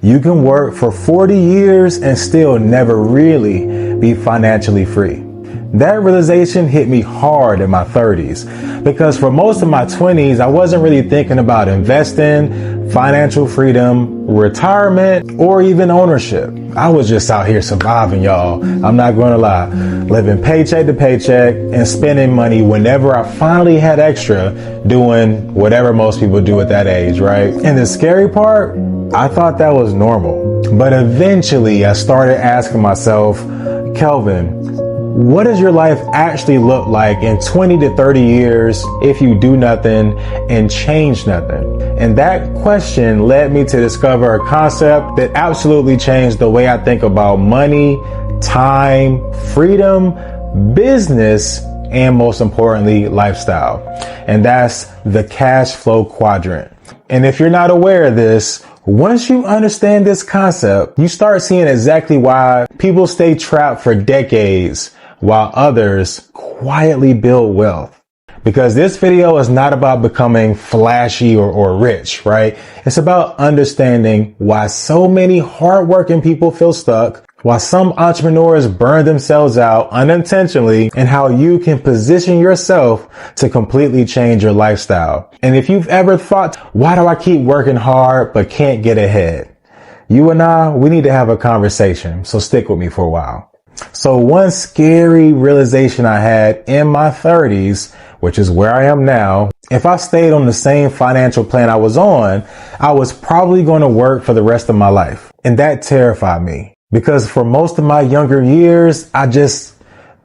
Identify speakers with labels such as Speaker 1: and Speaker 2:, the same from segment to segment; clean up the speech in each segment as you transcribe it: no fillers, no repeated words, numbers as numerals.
Speaker 1: You can work for 40 years and still never really be financially free. That realization hit me hard in my 30s because for most of my 20s, I wasn't really thinking about investing, financial freedom, retirement, or even ownership. I was just out here surviving, y'all. I'm not going to lie. Living paycheck to paycheck and spending money whenever I finally had extra, doing whatever most people do at that age, right? And the scary part, I thought that was normal. But eventually I started asking myself, Kelvin, what does your life actually look like in 20 to 30 years if you do nothing and change nothing? And that question led me to discover a concept that absolutely changed the way I think about money, time, freedom, business, and most importantly, lifestyle. And that's the Cash Flow Quadrant. And if you're not aware of this, once you understand this concept, you start seeing exactly why people stay trapped for decades while others quietly build wealth. Because this video is not about becoming flashy or rich, right? It's about understanding why so many hardworking people feel stuck, why some entrepreneurs burn themselves out unintentionally, and how you can position yourself to completely change your lifestyle. And if you've ever thought, why do I keep working hard but can't get ahead? You and we need to have a conversation. So stick with me for a while. So one scary realization I had in my 30s, which is where I am now, if I stayed on the same financial plan I was on, I was probably going to work for the rest of my life. And that terrified me because for most of my younger years,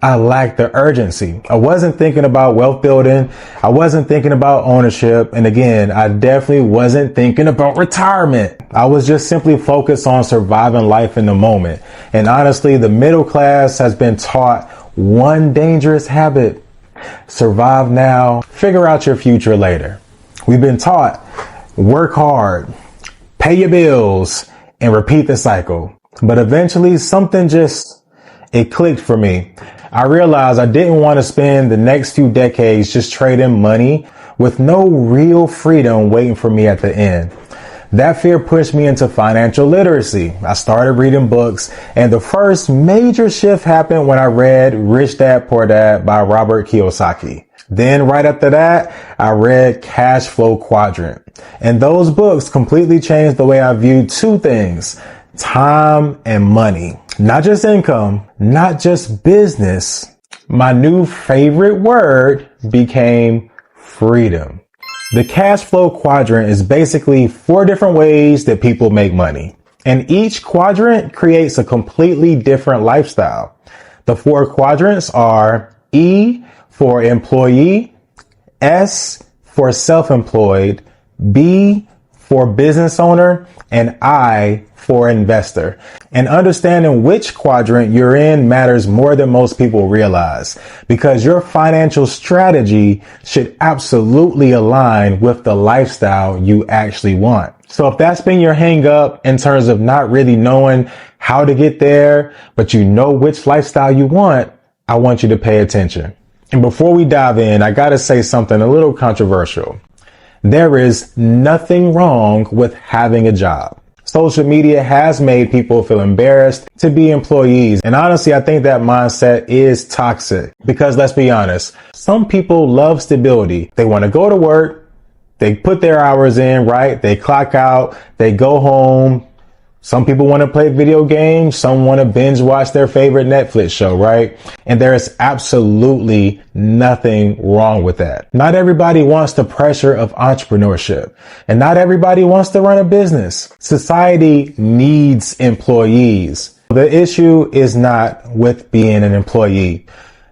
Speaker 1: I lacked the urgency. I wasn't thinking about wealth building. I wasn't thinking about ownership. And again, I definitely wasn't thinking about retirement. I was just simply focused on surviving life in the moment. And honestly, the middle class has been taught one dangerous habit: survive now, figure out your future later. We've been taught work hard, pay your bills, and repeat the cycle. But eventually it clicked for me. I realized I didn't want to spend the next few decades just trading money with no real freedom waiting for me at the end. That fear pushed me into financial literacy. I started reading books, and the first major shift happened when I read Rich Dad Poor Dad by Robert Kiyosaki. Then right after that, I read Cash Flow Quadrant. And those books completely changed the way I viewed two things: time and money. Not just income, not just business. My new favorite word became freedom. The Cash Flow Quadrant is basically 4 different ways that people make money. And each quadrant creates a completely different lifestyle. The 4 quadrants are E for employee, S for self-employed, B for business owner, and I for investor. And understanding which quadrant you're in matters more than most people realize, because your financial strategy should absolutely align with the lifestyle you actually want. So if that's been your hang up in terms of not really knowing how to get there, but you know which lifestyle you want, I want you to pay attention. And before we dive in, I gotta say something a little controversial. There is nothing wrong with having a job. Social media has made people feel embarrassed to be employees. And honestly, I think that mindset is toxic because let's be honest, some people love stability. They want to go to work, they put their hours in, right? They clock out, they go home. Some people want to play video games. Some want to binge watch their favorite Netflix show, right? And there is absolutely nothing wrong with that. Not everybody wants the pressure of entrepreneurship, and not everybody wants to run a business. Society needs employees. The issue is not with being an employee.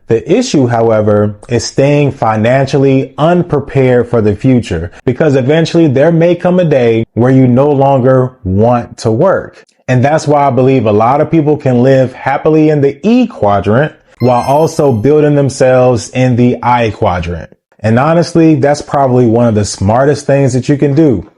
Speaker 1: The issue, however, is staying financially unprepared for the future, because eventually there may come a day where you no longer want to work. And that's why I believe a lot of people can live happily in the E Quadrant while also building themselves in the I Quadrant. And honestly, that's probably one of the smartest things that you can do.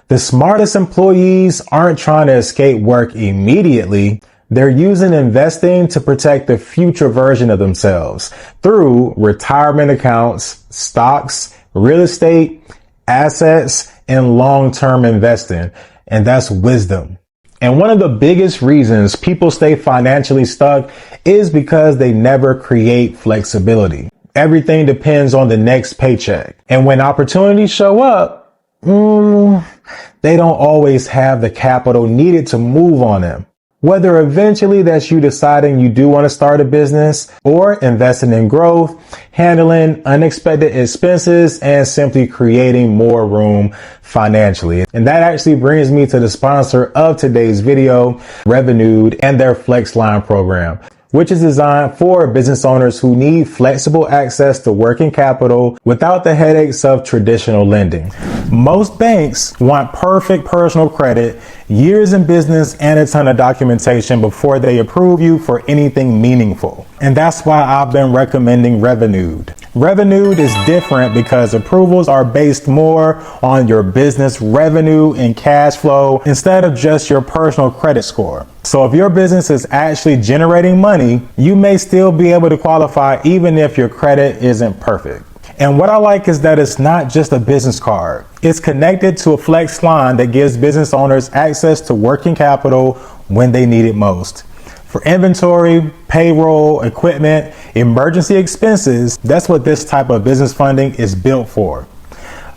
Speaker 1: The smartest employees aren't trying to escape work immediately. They're using investing to protect the future version of themselves through retirement accounts, stocks, real estate, assets, and long-term investing. and that's wisdom. And one of the biggest reasons people stay financially stuck is because they never create flexibility. Everything depends on the next paycheck. And when opportunities show up, they don't always have the capital needed to move on them. Whether eventually that's you deciding you do want to start a business or investing in growth, handling unexpected expenses, and simply creating more room financially. And that actually brings me to the sponsor of today's video, Revenued, and their FlexLine program, which is designed for business owners who need flexible access to working capital without the headaches of traditional lending. Most banks want perfect personal credit, years in business, and a ton of documentation before they approve you for anything meaningful. And that's why I've been recommending Revenued. Revenued is different because approvals are based more on your business revenue and cash flow instead of just your personal credit score. So if your business is actually generating money, you may still be able to qualify even if your credit isn't perfect. And what I like is that it's not just a business card. It's connected to a flex line that gives business owners access to working capital when they need it most. For inventory, payroll, equipment, emergency expenses, that's what this type of business funding is built for.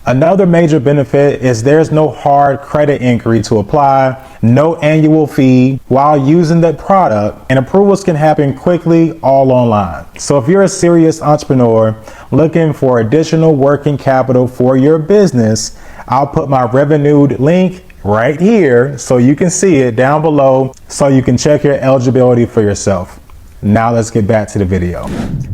Speaker 1: Another major benefit is there's no hard credit inquiry to apply, no annual fee while using the product, and approvals can happen quickly all online. So if you're a serious entrepreneur looking for additional working capital for your business, I'll put my Revenued link right here so you can see it down below so you can check your eligibility for yourself. Now let's get back to the video.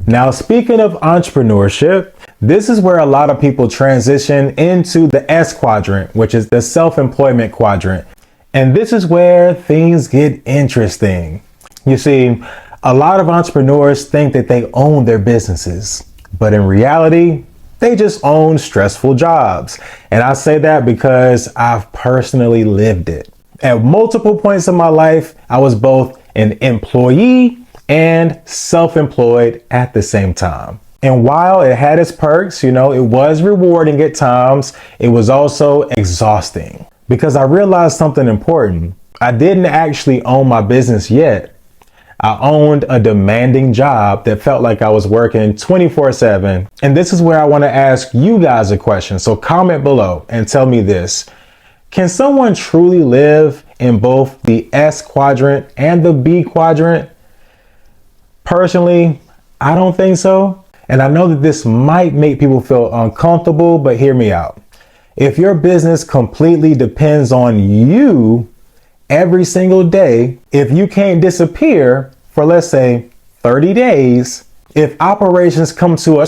Speaker 1: Now, speaking of entrepreneurship, this is where a lot of people transition into the S Quadrant, which is the self-employment quadrant. And this is where things get interesting. You see, a lot of entrepreneurs think that they own their businesses, but in reality, they just own stressful jobs. And I say that because I've personally lived it. At multiple points in my life, I was both an employee and self-employed at the same time. And while it had its perks, it was rewarding at times, it was also exhausting because I realized something important. I didn't actually own my business yet. I owned a demanding job that felt like I was working 24/7. And this is where I want to ask you guys a question. So comment below and tell me this. Can someone truly live in both the S quadrant and the B quadrant? Personally, I don't think so. And I know that this might make people feel uncomfortable, but hear me out. If your business completely depends on you every single day, if you can't disappear for, let's say, 30 days, if operations come to a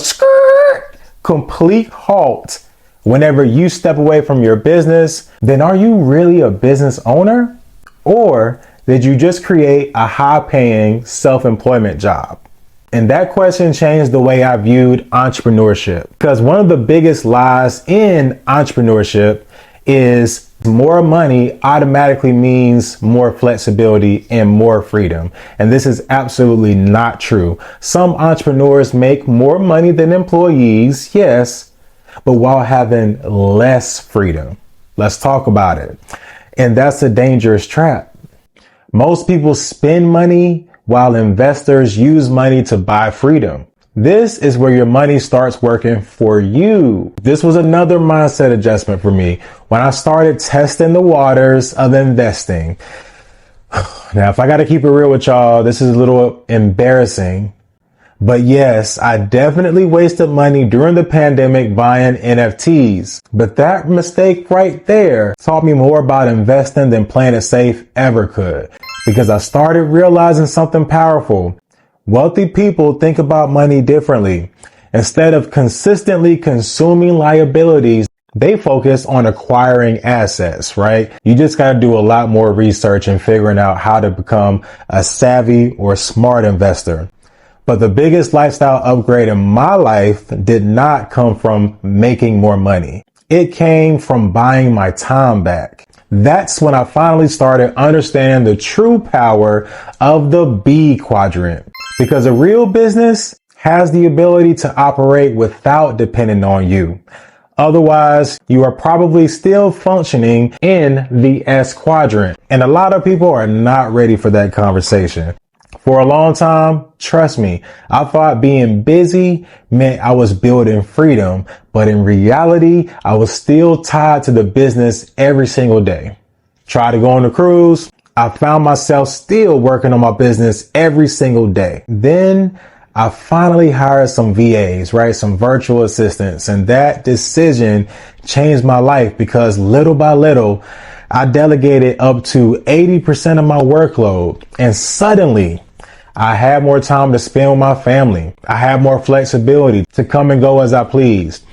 Speaker 1: complete halt whenever you step away from your business, then are you really a business owner? Or did you just create a high-paying self-employment job? And that question changed the way I viewed entrepreneurship. Because one of the biggest lies in entrepreneurship is more money automatically means more flexibility and more freedom. And this is absolutely not true. Some entrepreneurs make more money than employees, yes, but while having less freedom. Let's talk about it. And that's a dangerous trap. Most people spend money while investors use money to buy freedom. This is where your money starts working for you. This was another mindset adjustment for me when I started testing the waters of investing. Now, if I got to keep it real with y'all, this is a little embarrassing. But yes, I definitely wasted money during the pandemic buying NFTs. But that mistake right there taught me more about investing than playing it safe ever could. Because I started realizing something powerful. Wealthy people think about money differently. Instead of consistently consuming liabilities, they focus on acquiring assets, right? You just got to do a lot more research and figuring out how to become a savvy or smart investor. But the biggest lifestyle upgrade in my life did not come from making more money. It came from buying my time back. That's when I finally started understanding the true power of the B quadrant. Because a real business has the ability to operate without depending on you. Otherwise, you are probably still functioning in the S quadrant. And a lot of people are not ready for that conversation. For a long time, trust me, I thought being busy meant I was building freedom, but in reality, I was still tied to the business every single day. Tried to go on a cruise. I found myself still working on my business every single day. Then I finally hired some VAs, right? Some virtual assistants. And that decision changed my life because little by little, I delegated up to 80% of my workload. And suddenly I had more time to spend with my family. I had more flexibility to come and go as I pleased.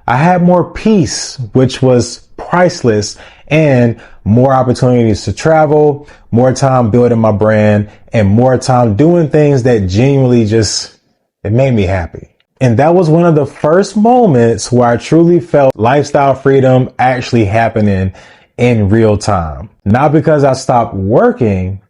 Speaker 1: I had more peace, which was priceless, and more opportunities to travel, more time building my brand, and more time doing things that genuinely it made me happy. And that was one of the first moments where I truly felt lifestyle freedom actually happening in real time. Not because I stopped working,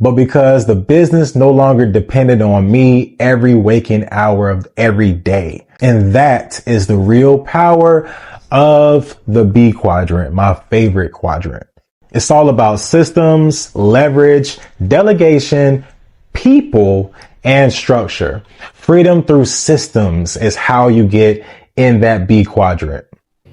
Speaker 1: but because the business no longer depended on me every waking hour of every day. And that is the real power of the B quadrant, my favorite quadrant. It's all about systems, leverage, delegation, people, and structure. Freedom through systems is how you get in that B quadrant.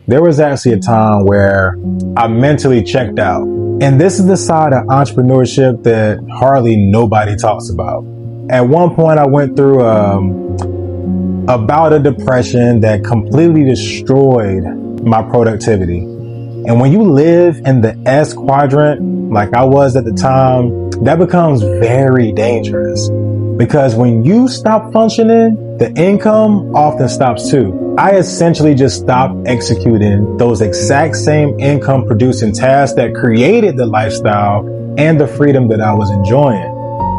Speaker 1: There was actually a time where I mentally checked out. And this is the side of entrepreneurship that hardly nobody talks about. At one point, I went through a bout of depression that completely destroyed my productivity. And when you live in the S quadrant, like I was at the time, that becomes very dangerous. Because when you stop functioning, the income often stops too. I essentially just stopped executing those exact same income producing tasks that created the lifestyle and the freedom that I was enjoying.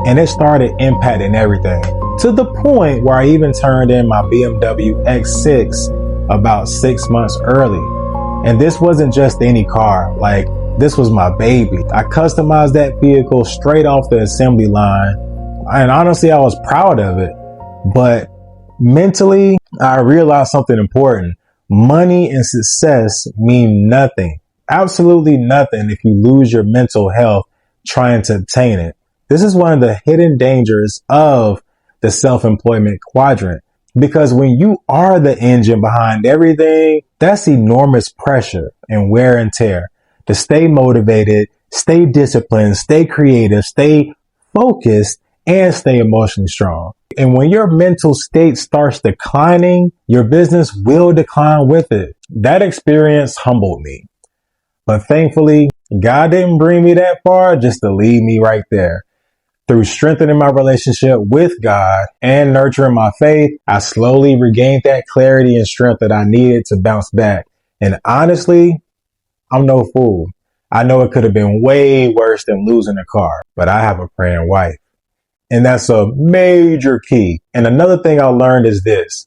Speaker 1: And it started impacting everything to the point where I even turned in my BMW X6 about 6 months early. And this wasn't just any car, like this was my baby. I customized that vehicle straight off the assembly line. And honestly, I was proud of it. But mentally, I realized something important. Money and success mean nothing, absolutely nothing if you lose your mental health trying to obtain it. This is one of the hidden dangers of the self-employment quadrant. Because when you are the engine behind everything, that's enormous pressure and wear and tear to stay motivated, stay disciplined, stay creative, stay focused, and stay emotionally strong. And when your mental state starts declining, your business will decline with it. That experience humbled me. But thankfully, God didn't bring me that far just to leave me right there. Through strengthening my relationship with God and nurturing my faith, I slowly regained that clarity and strength that I needed to bounce back. And honestly, I'm no fool. I know it could have been way worse than losing a car, but I have a praying wife. And that's a major key. And another thing I learned is this.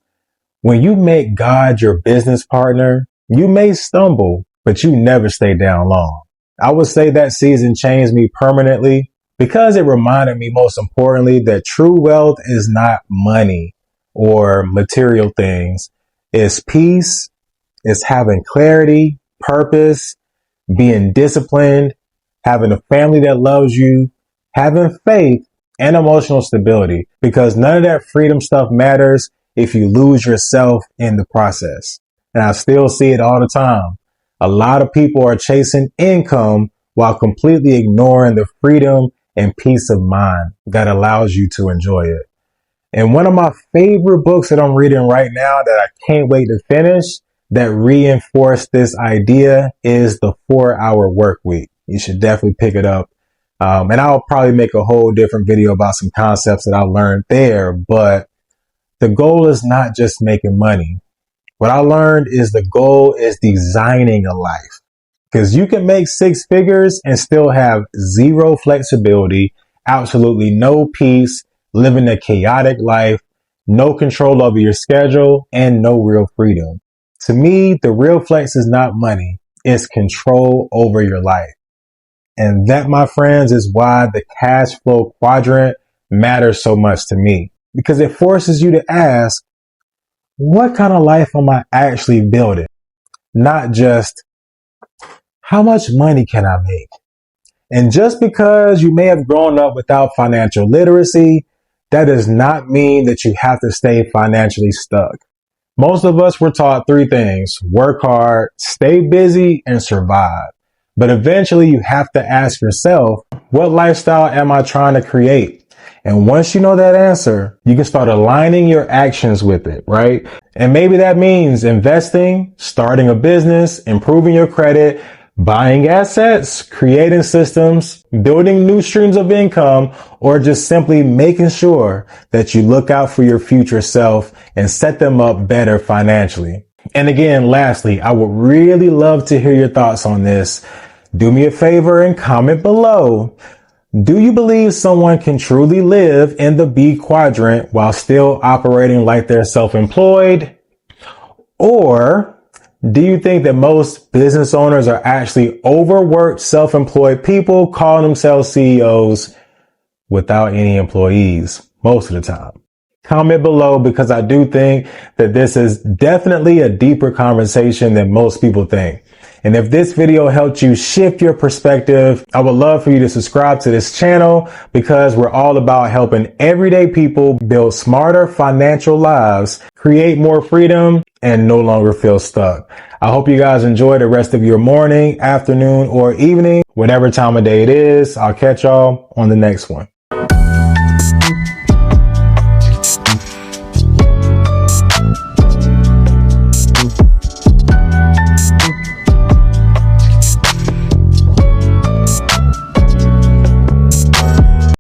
Speaker 1: When you make God your business partner, you may stumble, but you never stay down long. I would say that season changed me permanently because it reminded me, most importantly, that true wealth is not money or material things. It's peace. It's having clarity, purpose, being disciplined, having a family that loves you, having faith, and emotional stability, because none of that freedom stuff matters if you lose yourself in the process. And I still see it all the time. A lot of people are chasing income while completely ignoring the freedom and peace of mind that allows you to enjoy it. And one of my favorite books that I'm reading right now that I can't wait to finish that reinforced this idea is The 4-Hour Work Week. You should definitely pick it up. And I'll probably make a whole different video about some concepts that I learned there. But the goal is not just making money. What I learned is the goal is designing a life. Because you can make 6 figures and still have zero flexibility, absolutely no peace, living a chaotic life, no control over your schedule, and no real freedom. To me, the real flex is not money. It's control over your life. And that, my friends, is why the cash flow quadrant matters so much to me, because it forces you to ask, what kind of life am I actually building? not just how much money can I make? And just because you may have grown up without financial literacy, that does not mean that you have to stay financially stuck. Most of us were taught three things: work hard, stay busy, and survive. But eventually you have to ask yourself, what lifestyle am I trying to create? And once you know that answer, you can start aligning your actions with it, right? And maybe that means investing, starting a business, improving your credit, buying assets, creating systems, building new streams of income, or just simply making sure that you look out for your future self and set them up better financially. And again, lastly, I would really love to hear your thoughts on this. Do me a favor and comment below. Do you believe someone can truly live in the B quadrant while still operating like they're self-employed? Or do you think that most business owners are actually overworked, self-employed people calling themselves CEOs without any employees most of the time? Comment below, because I do think that this is definitely a deeper conversation than most people think. And if this video helped you shift your perspective, I would love for you to subscribe to this channel, because we're all about helping everyday people build smarter financial lives, create more freedom, and no longer feel stuck. I hope you guys enjoy the rest of your morning, afternoon, or evening, whatever time of day it is. I'll catch y'all on the next one.